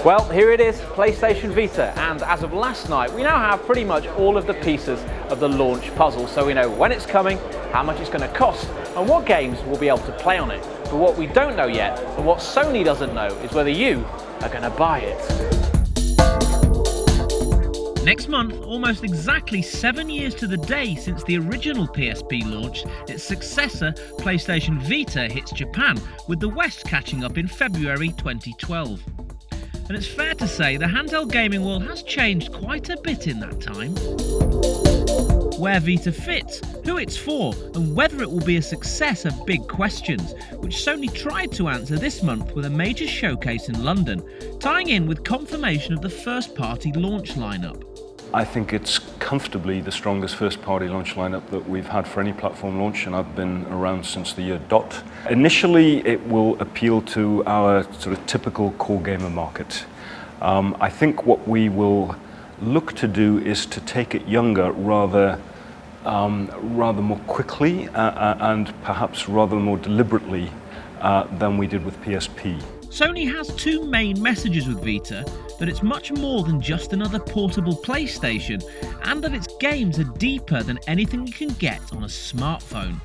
Well, here it is, PlayStation Vita, and as of last night, we now have pretty much all of the pieces of the launch puzzle, so we know when it's coming, how much it's going to cost, and what games we'll be able to play on it. But what we don't know yet, and what Sony doesn't know, is whether you are going to buy it. Next month, almost exactly 7 years to the day since the original PSP launched, its successor, PlayStation Vita, hits Japan, with the West catching up in February 2012. And it's fair to say the handheld gaming world has changed quite a bit in that time. Where Vita fits, who it's for, and whether it will be a success are big questions, which Sony tried to answer this month with a major showcase in London, tying in with confirmation of the first-party launch lineup. I think it's comfortably the strongest first-party launch lineup that we've had for any platform launch, and I've been around since the year dot. Initially, it will appeal to our sort of typical core gamer market. I think what we will look to do is to take it younger rather more quickly and perhaps rather more deliberately than we did with PSP. Sony has two main messages with Vita: that it's much more than just another portable PlayStation, and that its games are deeper than anything you can get on a smartphone.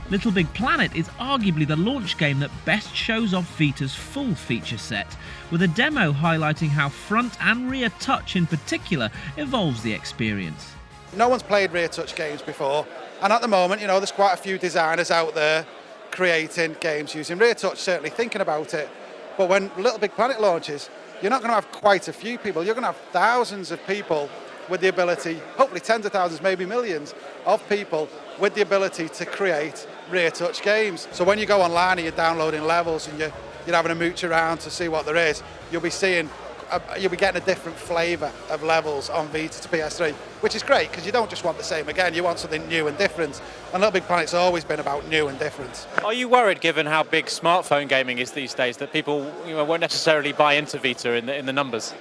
Little Big Planet is arguably the launch game that best shows off Vita's full feature set, with a demo highlighting how front and rear touch in particular evolves the experience. No one's played rear touch games before, and at the moment, there's quite a few designers out there creating games using rear touch, certainly thinking about it. But when Little Big Planet launches, you're not going to have quite a few people. You're going to have thousands of people with the ability, hopefully tens of thousands, maybe millions of people with the ability to create rear touch games. So when you go online and you're downloading levels and you're having a mooch around to see what there is, you'll be getting a different flavour of levels on Vita to PS3, which is great because you don't just want the same again, you want something new and different. And Little Big Planet's always been about new and different. Are you worried, given how big smartphone gaming is these days, that people won't necessarily buy into Vita in the numbers?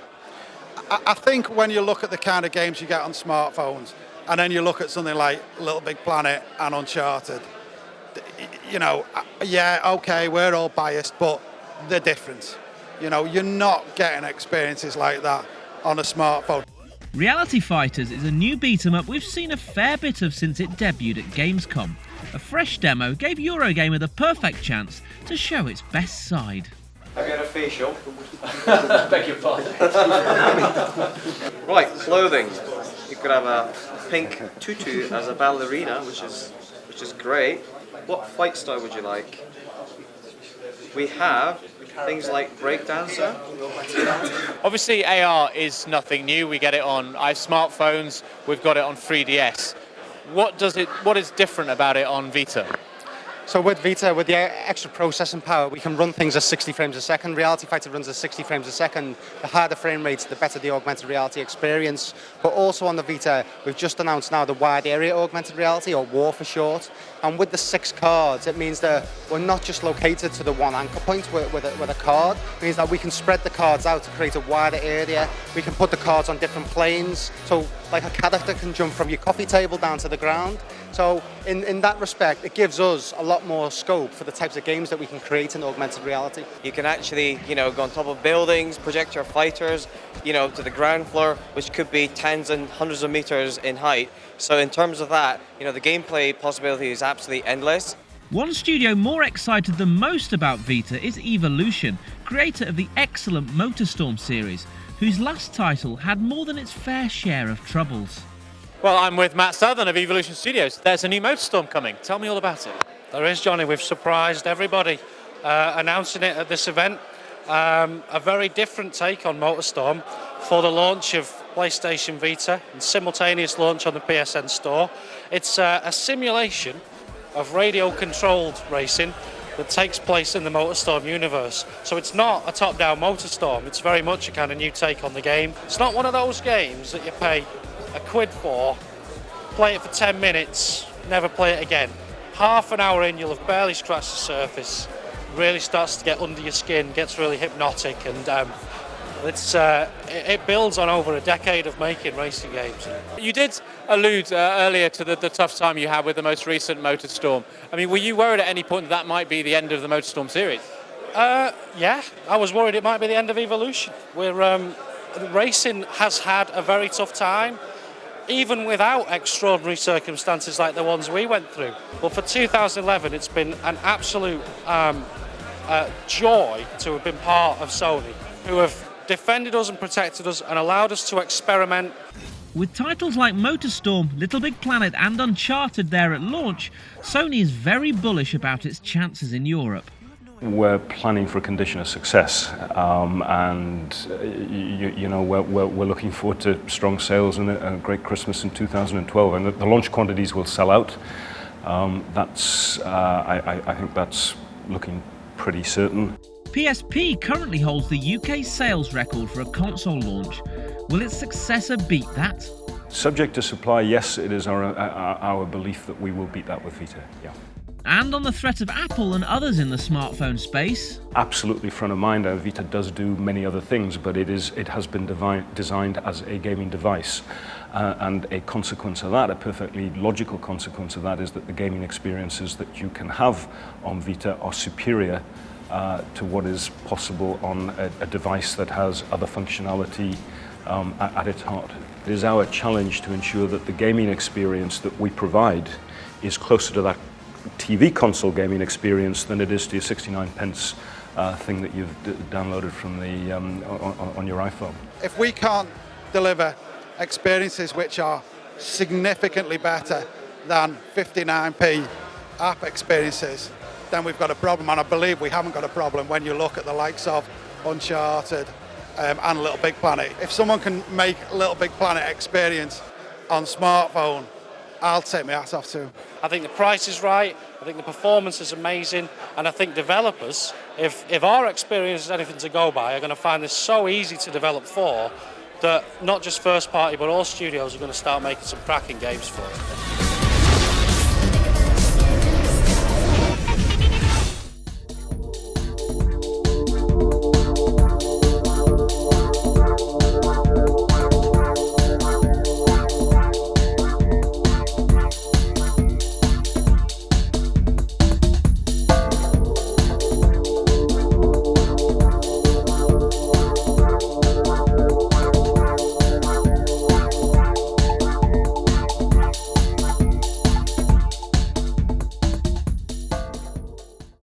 I think when you look at the kind of games you get on smartphones, and then you look at something like Little Big Planet and Uncharted, yeah, okay, we're all biased, but they're different. You're not getting experiences like that on a smartphone. Reality Fighters is a new beat-em-up we've seen a fair bit of since it debuted at Gamescom. A fresh demo gave Eurogamer the perfect chance to show its best side. Have you had a facial? Beg your pardon. Right, clothing. You could have a pink tutu as a ballerina, which is great. What fight style would you like? We have things like breakdancer. Obviously, AR is nothing new. We get it on smartphones. We've got it on 3DS. What is different about it on Vita? So with Vita, with the extra processing power, we can run things at 60 frames a second. Reality Fighter runs at 60 frames a second. The higher the frame rates, the better the augmented reality experience. But also on the Vita, we've just announced now the wide area augmented reality, or WAR for short. And with the 6 cards, it means that we're not just located to the one anchor point with a card. It means that we can spread the cards out to create a wider area. We can put the cards on different planes. So like a character can jump from your coffee table down to the ground. So in that respect, it gives us a lot more scope for the types of games that we can create in augmented reality. You can actually, go on top of buildings, project your fighters, to the ground floor, which could be tens and hundreds of meters in height. So in terms of that, the gameplay possibility is absolutely endless. One studio more excited than most about Vita is Evolution, creator of the excellent MotorStorm series, whose last title had more than its fair share of troubles. Well, I'm with Matt Southern of Evolution Studios. There's a new MotorStorm coming. Tell me all about it. There is, Johnny. We've surprised everybody announcing it at this event. A very different take on MotorStorm for the launch of PlayStation Vita and simultaneous launch on the PSN Store. It's a simulation of radio-controlled racing that takes place in the MotorStorm universe. So it's not a top-down MotorStorm. It's very much a kind of new take on the game. It's not one of those games that you pay £1 for, play it for 10 minutes, never play it again. Half an hour in, you'll have barely scratched the surface. Really starts to get under your skin, gets really hypnotic, and it builds on over a decade of making racing games. You did allude earlier to the tough time you had with the most recent MotorStorm. I mean, were you worried at any point that might be the end of the MotorStorm series? Yeah, I was worried it might be the end of evolution. Racing has had a very tough time, even without extraordinary circumstances like the ones we went through. But for 2011, it's been an absolute joy to have been part of Sony, who have defended us and protected us and allowed us to experiment. With titles like MotorStorm, BigPlanet and Uncharted there at launch, Sony is very bullish about its chances in Europe. We're planning for a condition of success, and we're looking forward to strong sales and a great Christmas in 2012. And the launch quantities will sell out. I think that's looking pretty certain. PSP currently holds the UK sales record for a console launch. Will its successor beat that? Subject to supply, yes, it is our belief that we will beat that with Vita. Yeah. And on the threat of Apple and others in the smartphone space? Absolutely front of mind. Vita does do many other things, but it has been designed as a gaming device. And a consequence of that, a perfectly logical consequence of that, is that the gaming experiences that you can have on Vita are superior to what is possible on a device that has other functionality at its heart. It is our challenge to ensure that the gaming experience that we provide is closer to that TV console gaming experience than it is to your 69p thing that you've downloaded from the on your iPhone. If we can't deliver experiences which are significantly better than 59p app experiences, then we've got a problem, and I believe we haven't got a problem when you look at the likes of Uncharted and BigPlanet. If someone can make BigPlanet experience on smartphone, I'll take my hat off to them. I think the price is right, I think the performance is amazing, and I think developers, if our experience is anything to go by, are going to find this so easy to develop for, that not just first party but all studios are going to start making some cracking games for it.